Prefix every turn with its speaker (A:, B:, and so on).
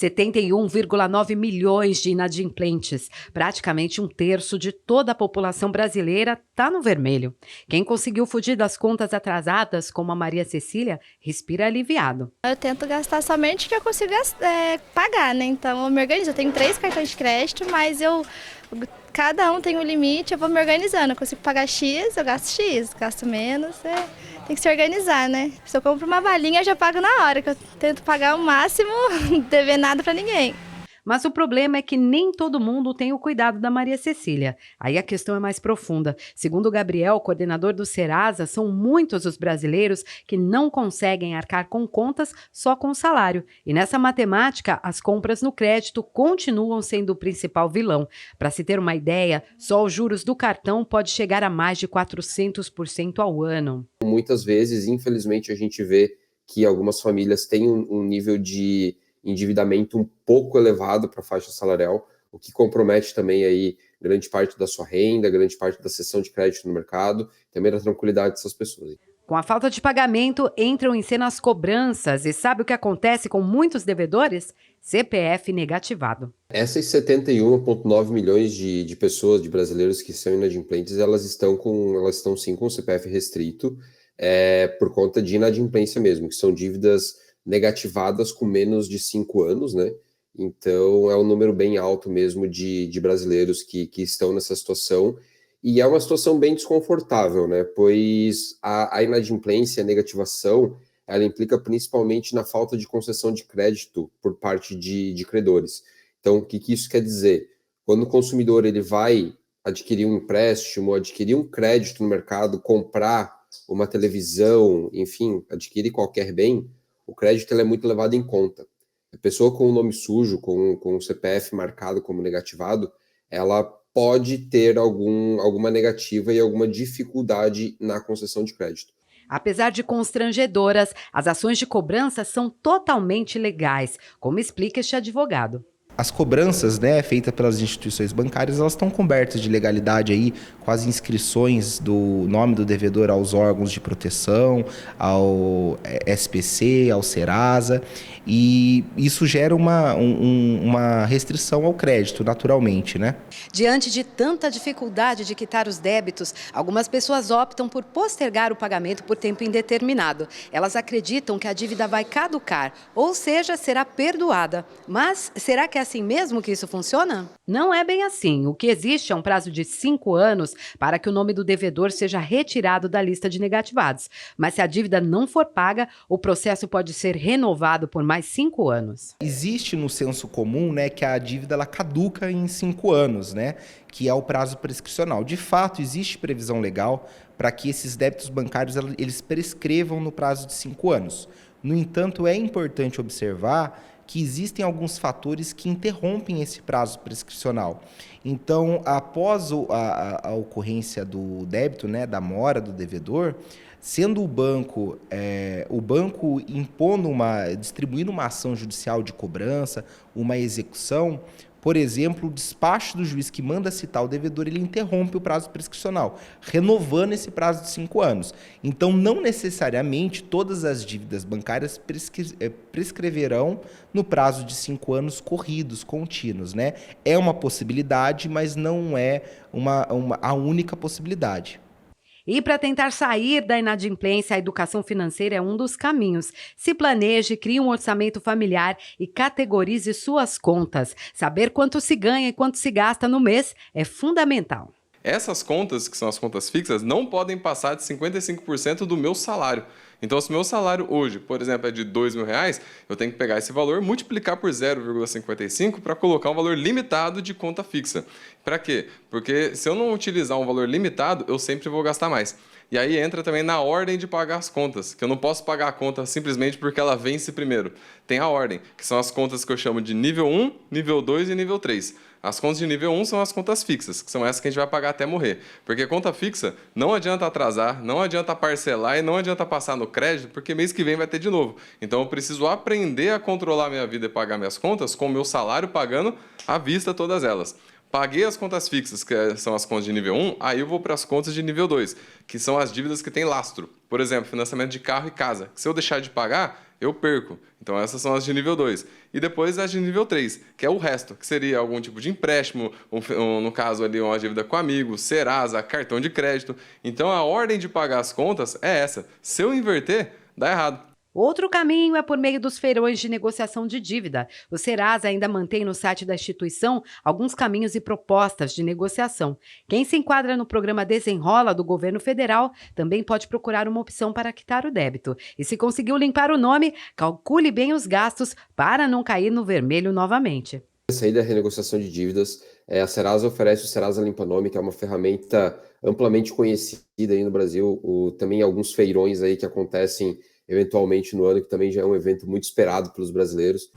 A: 71,9 milhões de inadimplentes, praticamente um terço de toda a população brasileira está no vermelho. Quem conseguiu fugir das contas atrasadas, como a Maria Cecília, respira aliviado.
B: Eu tento gastar somente o que eu consigo pagar, né? Então eu me organizo. Eu tenho 3 cartões de crédito, mas cada um tem um limite, eu vou me organizando. Eu consigo pagar X, eu gasto menos. Tem que se organizar, né? Se eu compro uma balinha, eu já pago na hora, que eu tento pagar o máximo, não dever nada para ninguém.
A: Mas o problema é que nem todo mundo tem o cuidado da Maria Cecília. Aí a questão é mais profunda. Segundo o Gabriel, coordenador do Serasa, são muitos os brasileiros que não conseguem arcar com contas só com o salário. E nessa matemática, as compras no crédito continuam sendo o principal vilão. Para se ter uma ideia, só os juros do cartão pode chegar a mais de 400% ao ano.
C: Muitas vezes, infelizmente, a gente vê que algumas famílias têm um nível de endividamento um pouco elevado para a faixa salarial, o que compromete também aí grande parte da sua renda, grande parte da cessão de crédito no mercado, também da tranquilidade dessas pessoas.
A: Com a falta de pagamento, entram em cena as cobranças. E sabe o que acontece com muitos devedores? CPF negativado.
C: Essas 71,9 milhões de pessoas, de brasileiros que são inadimplentes, elas estão sim com o CPF restrito, por conta de inadimplência mesmo, que são dívidas negativadas com menos de 5 anos, né? Então é um número bem alto mesmo de brasileiros que estão nessa situação, e é uma situação bem desconfortável, né? Pois a inadimplência, a negativação, ela implica principalmente na falta de concessão de crédito por parte de credores. Então, o que isso quer dizer? Quando o consumidor ele vai adquirir um empréstimo, adquirir um crédito no mercado, comprar uma televisão, enfim, adquirir qualquer bem, o crédito ele é muito levado em conta. A pessoa com o nome sujo, com o CPF marcado como negativado, ela pode ter alguma negativa e alguma dificuldade na concessão de crédito.
A: Apesar de constrangedoras, as ações de cobrança são totalmente legais, como explica este advogado.
D: As cobranças, né, feitas pelas instituições bancárias, elas estão cobertas de legalidade aí, com as inscrições do nome do devedor aos órgãos de proteção, ao SPC, ao Serasa, e isso gera uma restrição ao crédito, naturalmente, né?
A: Diante de tanta dificuldade de quitar os débitos, algumas pessoas optam por postergar o pagamento por tempo indeterminado. Elas acreditam que a dívida vai caducar, ou seja, será perdoada. Mas será que é assim mesmo que isso funciona? Não é bem assim. O que existe é um prazo de 5 anos para que o nome do devedor seja retirado da lista de negativados. Mas se a dívida não for paga, o processo pode ser renovado por mais 5 anos.
D: Existe no senso comum, né, que a dívida ela caduca em 5 anos, né, que é o prazo prescricional. De fato, existe previsão legal para que esses débitos bancários eles prescrevam no prazo de 5 anos. No entanto, é importante observar que existem alguns fatores que interrompem esse prazo prescricional. Então, após a ocorrência do débito, né, da mora do devedor, sendo o banco distribuindo uma ação judicial de cobrança, uma execução, por exemplo, o despacho do juiz que manda citar o devedor, ele interrompe o prazo prescricional, renovando esse prazo de 5 anos. Então, não necessariamente todas as dívidas bancárias prescreverão no prazo de 5 anos corridos, contínuos, né? É uma possibilidade, mas não é a única possibilidade.
A: E para tentar sair da inadimplência, a educação financeira é um dos caminhos. Se planeje, crie um orçamento familiar e categorize suas contas. Saber quanto se ganha e quanto se gasta no mês é fundamental.
E: Essas contas, que são as contas fixas, não podem passar de 55% do meu salário. Então, se o meu salário hoje, por exemplo, é de R$2.000, eu tenho que pegar esse valor, multiplicar por 0,55 para colocar um valor limitado de conta fixa. Para quê? Porque se eu não utilizar um valor limitado, eu sempre vou gastar mais. E aí entra também na ordem de pagar as contas, que eu não posso pagar a conta simplesmente porque ela vence primeiro. Tem a ordem, que são as contas que eu chamo de nível 1, nível 2 e nível 3. As contas de nível 1 são as contas fixas, que são essas que a gente vai pagar até morrer. Porque conta fixa não adianta atrasar, não adianta parcelar e não adianta passar no crédito, porque mês que vem vai ter de novo. Então eu preciso aprender a controlar minha vida e pagar minhas contas com o meu salário pagando à vista todas elas. Paguei as contas fixas, que são as contas de nível 1, aí eu vou para as contas de nível 2, que são as dívidas que têm lastro. Por exemplo, financiamento de carro e casa. Se eu deixar de pagar, eu perco. Então essas são as de nível 2. E depois as de nível 3, que é o resto, que seria algum tipo de empréstimo, no caso ali uma dívida com amigos, Serasa, cartão de crédito. Então a ordem de pagar as contas é essa. Se eu inverter, dá errado.
A: Outro caminho é por meio dos feirões de negociação de dívida. O Serasa ainda mantém no site da instituição alguns caminhos e propostas de negociação. Quem se enquadra no programa Desenrola do governo federal também pode procurar uma opção para quitar o débito. E se conseguiu limpar o nome, calcule bem os gastos para não cair no vermelho novamente.
C: Essa aí da renegociação de dívidas, a Serasa oferece o Serasa Limpa Nome, que é uma ferramenta amplamente conhecida aí no Brasil. Também alguns feirões aí que acontecem eventualmente no ano, que também já é um evento muito esperado pelos brasileiros.